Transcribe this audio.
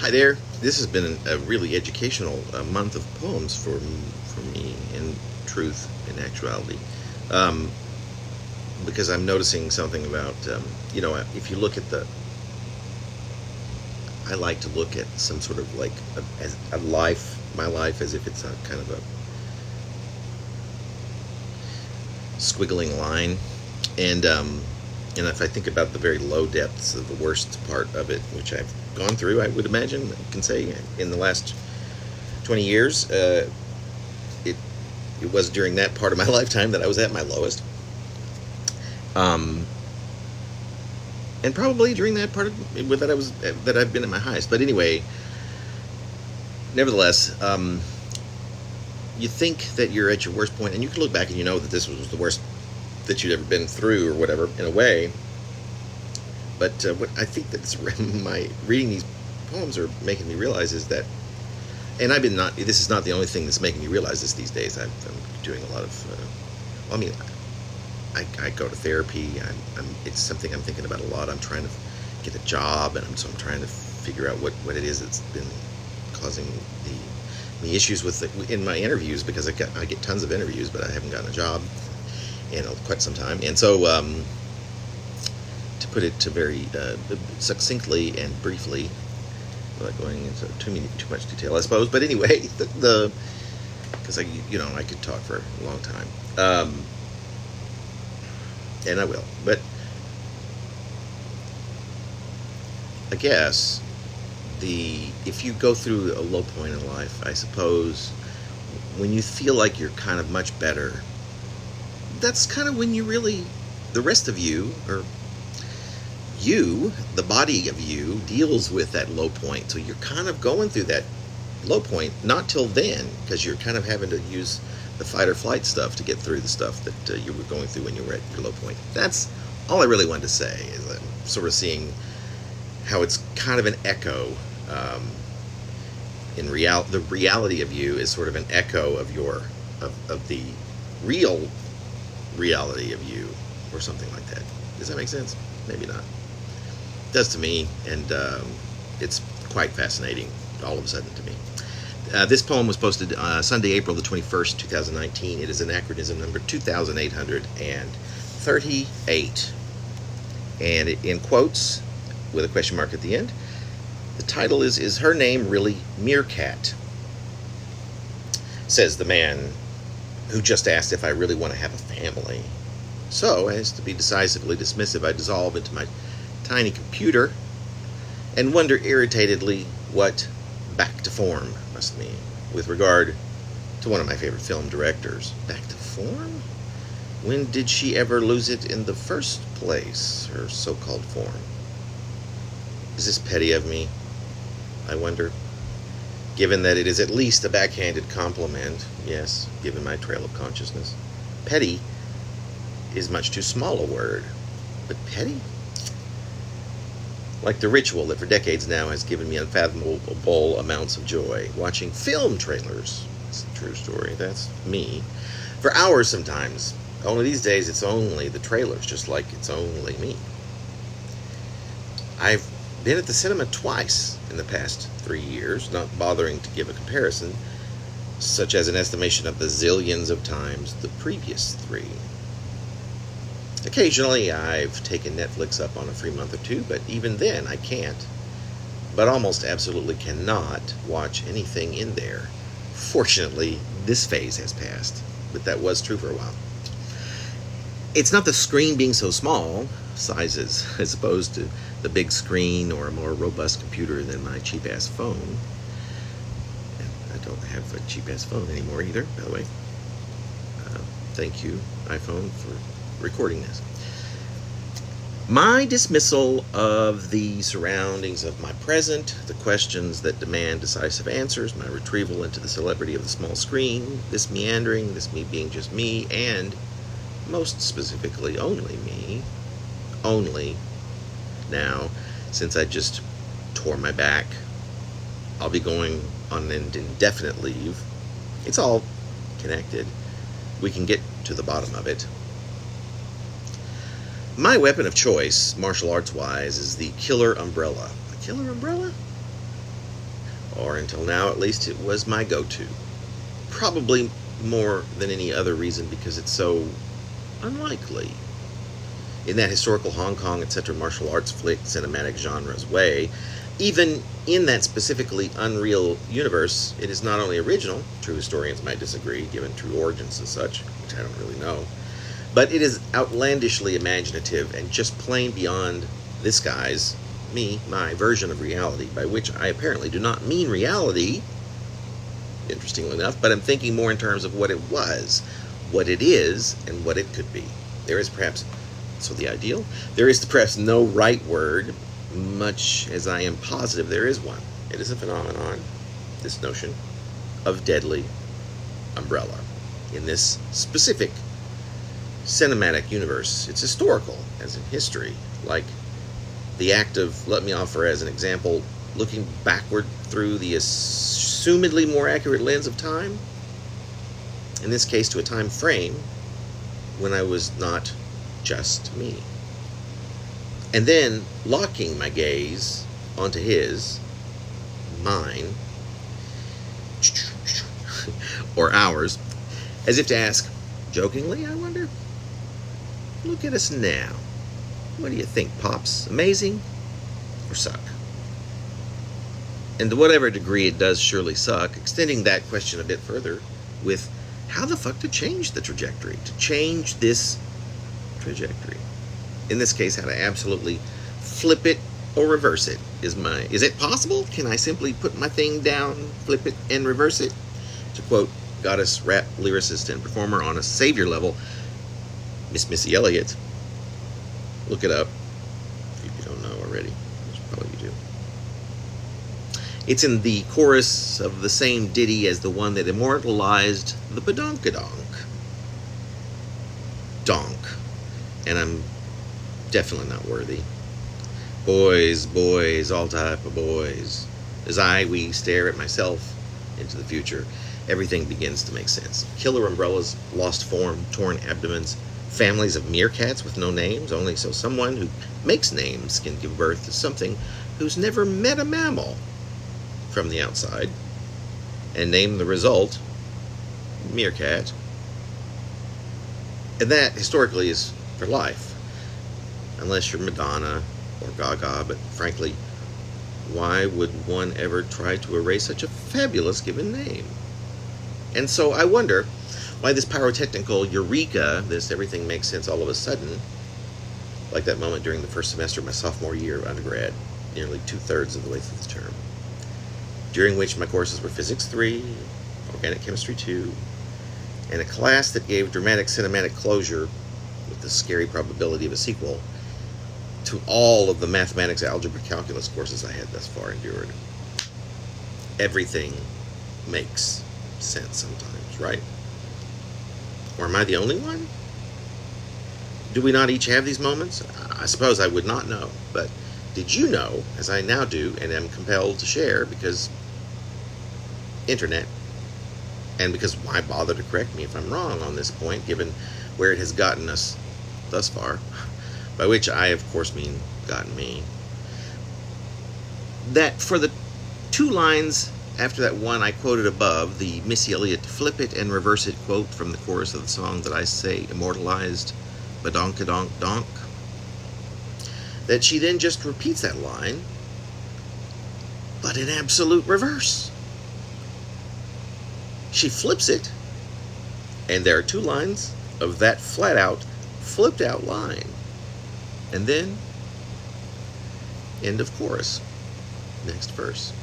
Hi there. This has been a really educational month of poems for me, in truth, in actuality, um, because I'm noticing something about if you look at I like to look at some sort of like as a life, my life, as if it's a kind of a squiggling line, and if I think about the very low depths of the worst part of it, which I've gone through, I would imagine, I can say, in the last 20 years, it it was during that part of my lifetime that I was at my lowest, um, and probably during that part of that I've been at my highest. But anyway, nevertheless, you think that you're at your worst point, and you can look back and you know that this was the worst that you'd ever been through, or whatever, in a way. But what I think that my reading these poems are making me realize is that, and I've been not. This is not the only thing that's making me realize this these days. I'm doing a lot of. I mean, I go to therapy. It's something I'm thinking about a lot. I'm trying to get a job, and so I'm trying to figure out what it is that's been causing the issues in my interviews, because I get tons of interviews, but I haven't gotten a job in quite some time, and so. To put it to very succinctly and briefly, without going into too much detail, I suppose. But anyway, because I could talk for a long time, and I will. But I guess if you go through a low point in life, I suppose, when you feel like you're kind of much better, that's kind of when you really, the rest of you, or the body of you, deals with that low point. So you're kind of going through that low point, not till then, because you're kind of having to use the fight or flight stuff to get through the stuff that you were going through when you were at your low point. That's all I really wanted to say, is I'm sort of seeing how it's kind of an echo. The reality of you is sort of an echo of the real reality of you, or something like that. Does that make sense? Maybe not. It does to me, and it's quite fascinating all of a sudden to me. This poem was posted Sunday, April the 21st, 2019. It is anachronism number 2838. And it, in quotes, with a question mark at the end, the title is her name really Meerkat? Says the man who just asked if I really want to have a family. So, as to be decisively dismissive, I dissolve into my tiny computer and wonder irritatedly what back to form must mean with regard to one of my favorite film directors. Back to form? When did she ever lose it in the first place, her so-called form? Is this petty of me, I wonder? Given that it is at least a backhanded compliment, yes, given my trail of consciousness. Petty is much too small a word, but petty? Like the ritual that for decades now has given me unfathomable amounts of joy, watching film trailers. It's a true story, that's me. For hours sometimes. Only these days it's only the trailers, just like it's only me. I've been at the cinema twice in the past 3 years, not bothering to give a comparison, such as an estimation of the zillions of times the previous 3. Occasionally, I've taken Netflix up on a free month or two, but even then, I can't, but almost absolutely cannot watch anything in there. Fortunately, this phase has passed, but that was true for a while. It's not the screen being so small, sizes, as opposed to the big screen or a more robust computer than my cheap-ass phone. And I don't have a cheap-ass phone anymore either, by the way. Thank you, iPhone, for recording this. My dismissal of the surroundings of my present, the questions that demand decisive answers, my retrieval into the celebrity of the small screen, this meandering, this me being just me, and most specifically only me, only now, since I just tore my back, I'll be going on an indefinite leave. It's all connected. We can get to the bottom of it. My weapon of choice, martial arts wise, is the killer umbrella. A killer umbrella? or until now at least, it was my go-to. Probably more than any other reason because it's so unlikely. In that historical Hong Kong, etc., martial arts flick cinematic genre's way, even in that specifically unreal universe, it is not only original, true historians might disagree, given true origins and such, which I don't really know, but it is outlandishly imaginative and just plain beyond this guy's, my version of reality, by which I apparently do not mean reality, interestingly enough, but I'm thinking more in terms of what it was, what it is, and what it could be. There is perhaps, so the ideal, there is perhaps no right word, much as I am positive there is one. It is a phenomenon, this notion of deadly umbrella. In this specific cinematic universe, it's historical, as in history, like the act of, let me offer as an example, looking backward through the assumedly more accurate lens of time, in this case to a time frame when I was not just me. And then locking my gaze onto his, mine, or ours, as if to ask, jokingly, I wonder, look at us now. What do you think, Pops? Amazing or suck? And to whatever degree it does surely suck, extending that question a bit further with how the fuck to change the trajectory, to change this trajectory. In this case, how to absolutely flip it or reverse it is it possible? Can I simply put my thing down, flip it, and reverse it? To quote goddess rap lyricist and performer on a savior level, Miss Missy Elliott. Look it up if you don't know already, which probably you do. It's in the chorus of the same ditty as the one that immortalized the badonkadonk. Donk. And I'm definitely not worthy. Boys, boys, all type of boys. As we stare at myself into the future, everything begins to make sense. Killer umbrellas, lost form, torn abdomens, families of meerkats with no names, only so someone who makes names can give birth to something who's never met a mammal from the outside, and name the result meerkat. And that, historically, is for life. Unless you're Madonna or Gaga, but frankly, why would one ever try to erase such a fabulous given name? And so I wonder why this pyrotechnical eureka, this everything makes sense all of a sudden, like that moment during the first semester of my sophomore year of undergrad, nearly 2/3 of the way through the term, during which my courses were Physics 3, Organic Chemistry 2, and a class that gave dramatic cinematic closure, with the scary probability of a sequel, to all of the mathematics, algebra, calculus courses I had thus far endured. Everything makes sense sometimes, right? Or am I the only one? Do we not each have these moments? I suppose I would not know, but did you know, as I now do and am compelled to share because internet, and because why bother to correct me if I'm wrong on this point, given where it has gotten us thus far, by which I, of course, mean gotten me, that for the two lines after that one I quoted above, the Missy Elliott flip it and reverse it quote from the chorus of the song that I say immortalized, badonkadonk donk, that she then just repeats that line, but in absolute reverse. She flips it, and there are two lines of that flat-out, flipped-out line. And then, end of chorus, next verse.